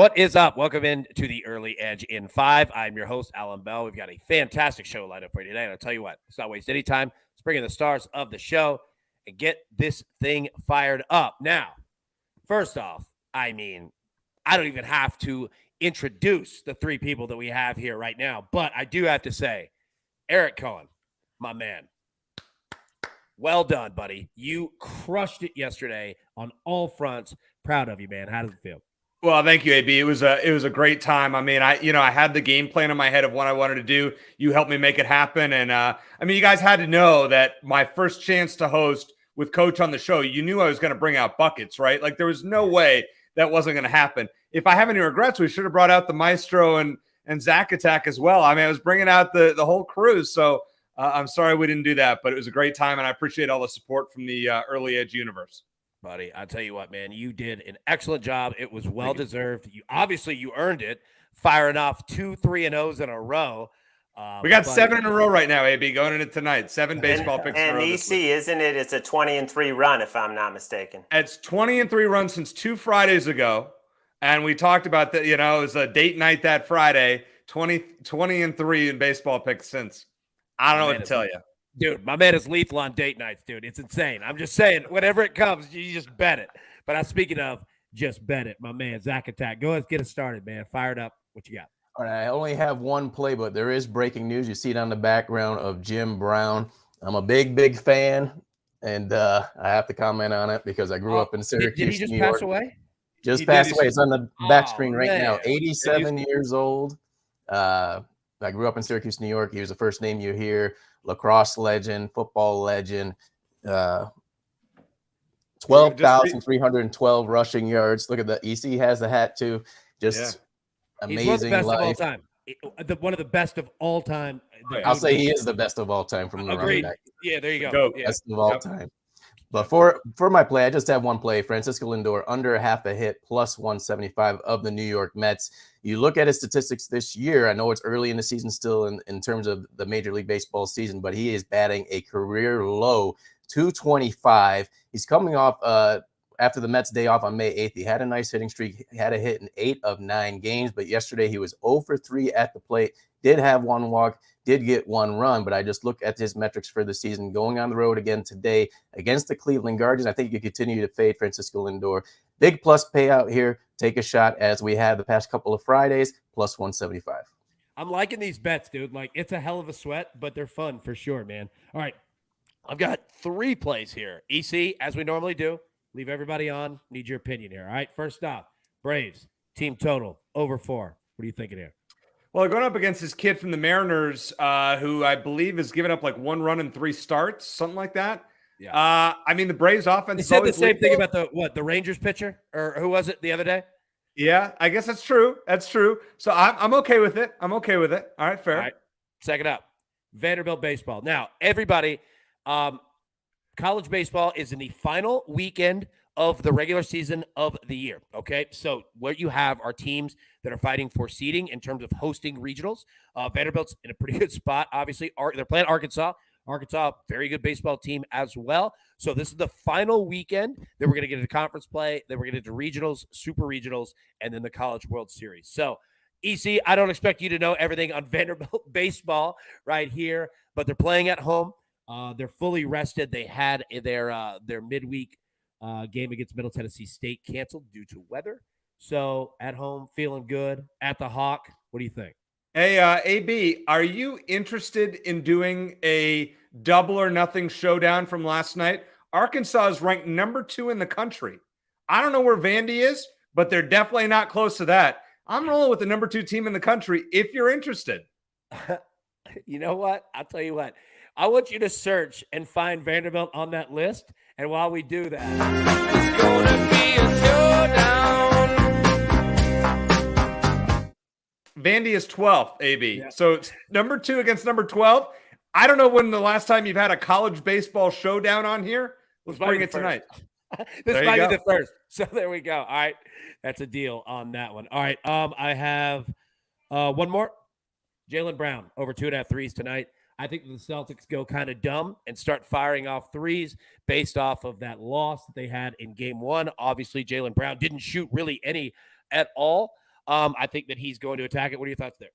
What is up? Welcome in to the Early Edge in 5. I'm your host, Allan Bell. We've got a fantastic show lined up for you today. And I'll tell you what, let's not waste any time. Let's bring in the stars of the show and get this thing fired up. Now, first off, I don't even have to introduce the three people that we have here right now, but I do have to say, Eric Cohen, my man, well done, buddy. You crushed it yesterday on all fronts. Proud of you, man. How does it feel? Well, thank you, AB. It was a great time. I had the game plan in my head of what I wanted to do. You helped me make it happen. And you guys had to know that my first chance to host with Coach on the show, you knew I was going to bring out buckets, right? Like there was no way that wasn't going to happen. If I have any regrets, we should have brought out the Maestro and Zack Attack as well. I was bringing out the whole crew. So I'm sorry we didn't do that, but it was a great time. And I appreciate all the support from the Early Edge universe. Buddy, I'll tell you what, man, you did an excellent job. It was well-deserved. You earned it, firing off 2 3-0s in a row. We got 7 in a row right now, AB, going into tonight. 7 baseball picks in a row. And EC, isn't it? It's a 20-3 run, if I'm not mistaken. It's 20-3 run since 2 Fridays ago. And we talked about that, it was a date night that Friday, 20-3 in baseball picks since. I don't know what to tell you. Dude, my man is lethal on date nights, dude. It's insane. I'm just saying, whenever it comes, you just bet it. But speaking of just bet it, my man, Zack Attack. Go ahead, get us started, man. Fired up. What you got? All right, I only have one play, but there is breaking news. You see it on the background of Jim Brown. I'm a big fan, and I have to comment on it because I grew up in Syracuse, Did he just New York. pass away? Just passed away. It's on the back screen right now. 87 years old. I grew up in Syracuse, New York. He was the first name you hear. Lacrosse legend, football legend, 12,312 rushing yards. Look at that. EC has the hat too. Amazing life. One of the best of all time. I'll say he is the best of all time from the running back. Yeah, there you go. Yeah. Best of all time. But for my play, I just have one play. Francisco Lindor under a half a hit plus 175 of the New York Mets. You look at his statistics this year. I know it's early in the season still in terms of the Major League Baseball season, but he is batting a career low 225. He's coming off after the Mets day off on May 8th. He had a nice hitting streak. He had a hit in 8 of 9 games, but yesterday he was 0 for 3 at the plate. Did have 1 walk. Did get 1 run, but I just look at his metrics for the season. Going on the road again today against the Cleveland Guardians, I think you continue to fade Francisco Lindor. Big plus payout here. Take a shot as we have the past couple of Fridays, plus 175. I'm liking these bets, dude. Like, it's a hell of a sweat, but they're fun for sure, man. All right, I've got 3 plays here. EC, as we normally do, leave everybody on. Need your opinion here. All right, first off, Braves, team total, over 4. What are you thinking here? Well, going up against this kid from the Mariners, who I believe has given up like 1 run in 3 starts, something like that. Yeah. The Braves offense. You said the same thing about the Rangers pitcher, or who was it the other day? Yeah, I guess that's true. That's true. So I'm okay with it. All right, fair. All right. Second up, Vanderbilt baseball. Now, everybody, college baseball is in the final weekend of the regular season of the year, okay? So what you have are teams that are fighting for seeding in terms of hosting regionals. Vanderbilt's in a pretty good spot, obviously. They're playing Arkansas. Arkansas, very good baseball team as well. So this is the final weekend. Then we're going to get into conference play. Then we're going to get into regionals, super regionals, and then the College World Series. So, EC, I don't expect you to know everything on Vanderbilt baseball right here, but they're playing at home. They're fully rested. They had their midweek game against Middle Tennessee State canceled due to weather. So at home, feeling good. At the Hawk, what do you think? Hey, AB, are you interested in doing a double or nothing showdown from last night? Arkansas is ranked number 2 in the country. I don't know where Vandy is, but they're definitely not close to that. I'm rolling with the number 2 team in the country if you're interested. You know what? I'll tell you what. I want you to search and find Vanderbilt on that list. And while we do that, it's going to be a showdown. Vandy is 12th, AB. Yeah. So it's number 2 against number 12. I don't know when the last time you've had a college baseball showdown on here. Let's bring it tonight. This might be the first. So there we go. All right. That's a deal on that one. All right. I have one more. Jaylen Brown over 2.5 threes tonight. I think the Celtics go kind of dumb and start firing off threes based off of that loss that they had in game 1. Obviously, Jaylen Brown didn't shoot really any at all. I think that he's going to attack it. What are your thoughts there?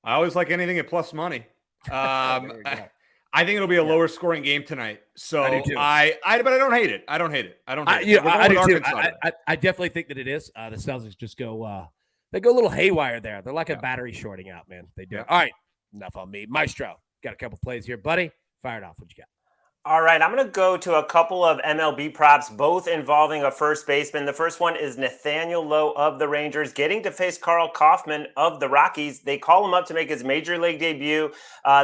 I always like anything at plus money. There you go. I think it'll be a lower scoring game tonight. So I do too. but I don't hate it. I don't hate it. I do too. I definitely think that it is. The Celtics just go they go a little haywire there. They're like a battery shorting out, man. They do. Yeah. All right. Enough on me. Maestro, got a couple plays here, buddy. Fire it off. What you got? All right, I'm going to go to a couple of MLB props, both involving a first baseman. The first one is Nathaniel Lowe of the Rangers getting to face Carl Kaufman of the Rockies. They call him up to make his major league debut.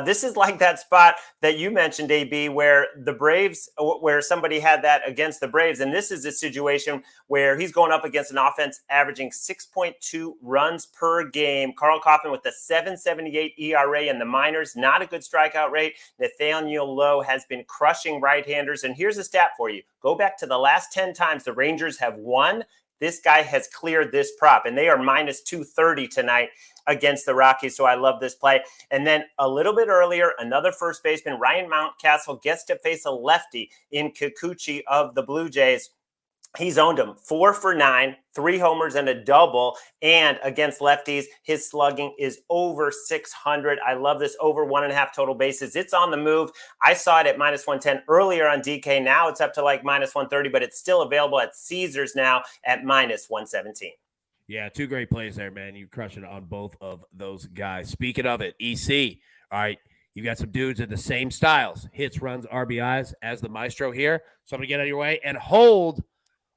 This is like that spot that you mentioned, AB, where the Braves, where somebody had that against the Braves. And this is a situation where he's going up against an offense averaging 6.2 runs per game. Carl Kaufman with the 7.78 ERA in the minors, not a good strikeout rate. Nathaniel Lowe has been crushing right-handers. And here's a stat for you. Go back to the last 10 times the Rangers have won. This guy has cleared this prop, and they are minus 230 tonight against the Rockies. So I love this play. And then a little bit earlier, another first baseman, Ryan Mountcastle, gets to face a lefty in Kikuchi of the Blue Jays. He's owned him 4 for 9, 3 homers and a double. And against lefties, his slugging is over 600. I love this over 1.5 total bases. It's on the move. I saw it at minus 110 earlier on DK. Now it's up to like minus 130, but it's still available at Caesars now at minus 117. Yeah, 2 great plays there, man. You crush it on both of those guys. Speaking of it, EC, all right, you got some dudes in the same styles, hits, runs, RBIs as the Maestro here. So I'm going to get out of your way and hold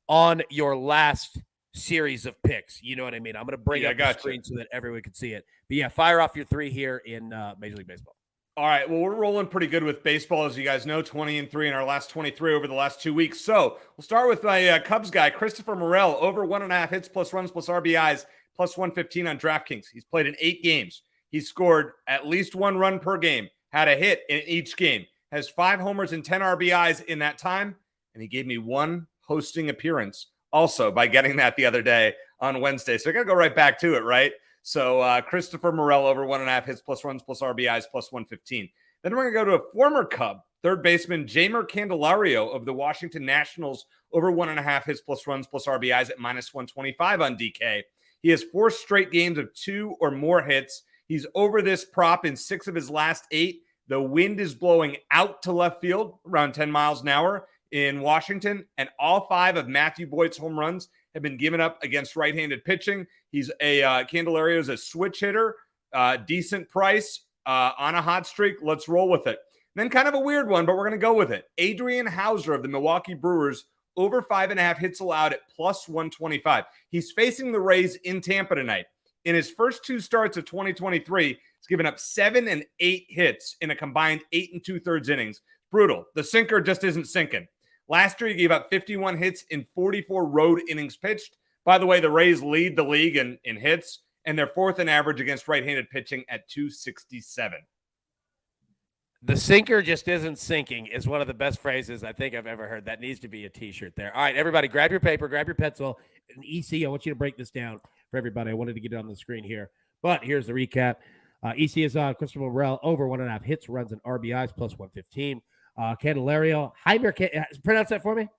on your last series of picks. You know what I mean? I'm going to bring up the screen so that everyone can see it. But yeah, fire off your 3 here in Major League Baseball. All right. Well, we're rolling pretty good with baseball, as you guys know, 20-3 in our last 23 over the last 2 weeks. So we'll start with my Cubs guy, Christopher Morel, over 1.5 hits plus runs plus RBIs, plus 115 on DraftKings. He's played in 8 games. He's scored at least 1 run per game, had a hit in each game, has 5 homers and 10 RBIs in that time. And he gave me 1 hosting appearance also by getting that the other day on Wednesday. So I got to go right back to it, right? So Christopher Morel over 1.5 hits plus runs plus RBIs plus 115. Then we're going to go to a former Cub, third baseman Jeimer Candelario of the Washington Nationals over 1.5 hits plus runs plus RBIs at minus 125 on DK. He has 4 straight games of 2 or more hits. He's over this prop in 6 of his last 8. The wind is blowing out to left field around 10 miles an hour in Washington, and all 5 of Matthew Boyd's home runs have been given up against right-handed pitching. He's Candelario is a switch hitter, decent price on a hot streak. Let's roll with it. And then kind of a weird one, but we're going to go with it. Adrian Hauser of the Milwaukee Brewers over 5.5 hits allowed at plus 125. He's facing the Rays in Tampa tonight. In his first 2 starts of 2023, he's given up 7 and 8 hits in a combined 8 2/3 innings. Brutal. The sinker just isn't sinking. Last year, he gave up 51 hits in 44 road innings pitched. By the way, the Rays lead the league in hits, and they're 4th in average against right-handed pitching at 267. The sinker just isn't sinking is one of the best phrases I think I've ever heard. That needs to be a T-shirt there. All right, everybody, grab your paper, grab your pencil. And EC, I want you to break this down for everybody. I wanted to get it on the screen here. But here's the recap. EC is on Christopher Morel over 1.5 hits, runs, and RBIs plus 115. Candelario, pronounce that for me.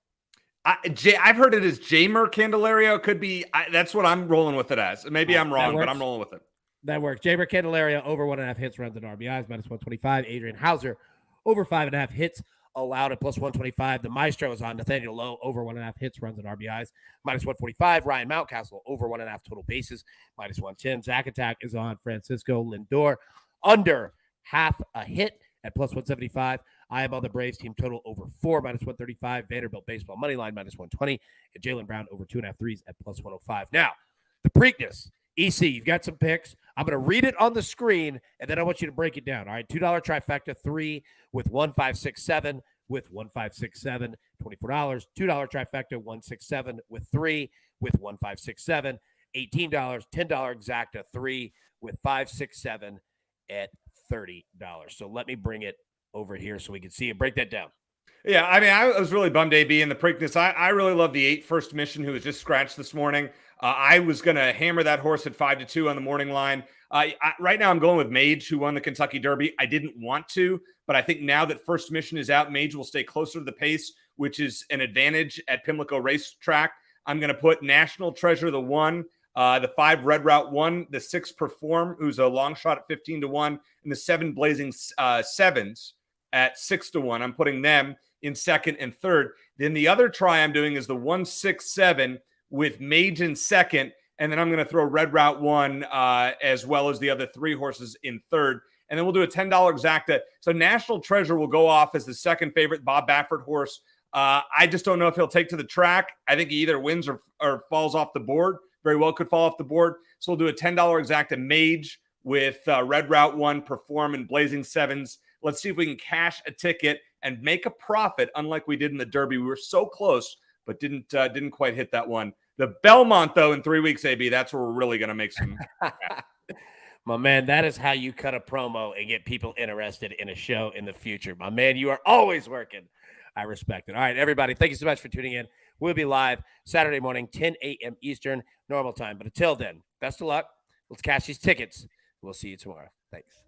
I've heard it as Jeimer Candelario. Could be. That's what I'm rolling with it as. Maybe I'm wrong, but I'm rolling with it. That works. Jeimer Candelario over 1.5 hits, runs, and RBIs minus 125. Adrian Hauser over 5.5 hits allowed at plus 125. The Maestro is on Nathaniel Lowe over 1.5 hits, runs, and RBIs minus 145. Ryan Mountcastle over 1.5 total bases minus 110. Zach Attack is on Francisco Lindor under half a hit at plus 175. I am on the Braves team total over 4 minus 135. Vanderbilt baseball money line minus 120. And Jaylen Brown over 2.5 threes at plus 105. Now, the Preakness. EC, you've got some picks. I'm going to read it on the screen, and then I want you to break it down. All right, $2 trifecta, 3 with 1, 5, 6, 7 with 1, 5, 6, 7, $24. $2 trifecta, 1, 6, 7 with 3 with 1, 5, 6, 7, $18. $10 exacta, 3 with 5, 6, 7 at $30. So let me bring it over here so we can see it. Break that down. Yeah, I mean, I was really bummed, AB, in the Preakness. I really love the 8 first mission who was just scratched this morning. I was going to hammer that horse at 5-2 on the morning line. Right now, I'm going with Mage, who won the Kentucky Derby. I didn't want to, but I think now that first mission is out, Mage will stay closer to the pace, which is an advantage at Pimlico Racetrack. I'm going to put National Treasure the 1 The 5 Red Route 1, the 6 Perform, who's a long shot at 15-1, and the 7 Blazing Sevens at 6-1. I'm putting them in second and third. Then the other try I'm doing is the 1-6-7 with Mage in second, and then I'm going to throw Red Route 1 as well as the other 3 horses in third. And then we'll do a $10 exacta. So National Treasure will go off as the second favorite Bob Baffert horse. I just don't know if he'll take to the track. I think he either wins or falls off the board. Very well could fall off the board. So we'll do a $10 exacta Mage with Red Route 1, Perform, and Blazing Sevens. Let's see if we can cash a ticket and make a profit, unlike we did in the Derby. We were so close, but didn't quite hit that one. The Belmont, though, in 3 weeks, AB, that's where we're really going to make some. My man, that is how you cut a promo and get people interested in a show in the future. My man, you are always working. I respect it. All right, everybody, thank you so much for tuning in. We'll be live Saturday morning, 10 a.m. Eastern, normal time. But until then, best of luck. Let's cash these tickets. We'll see you tomorrow. Thanks.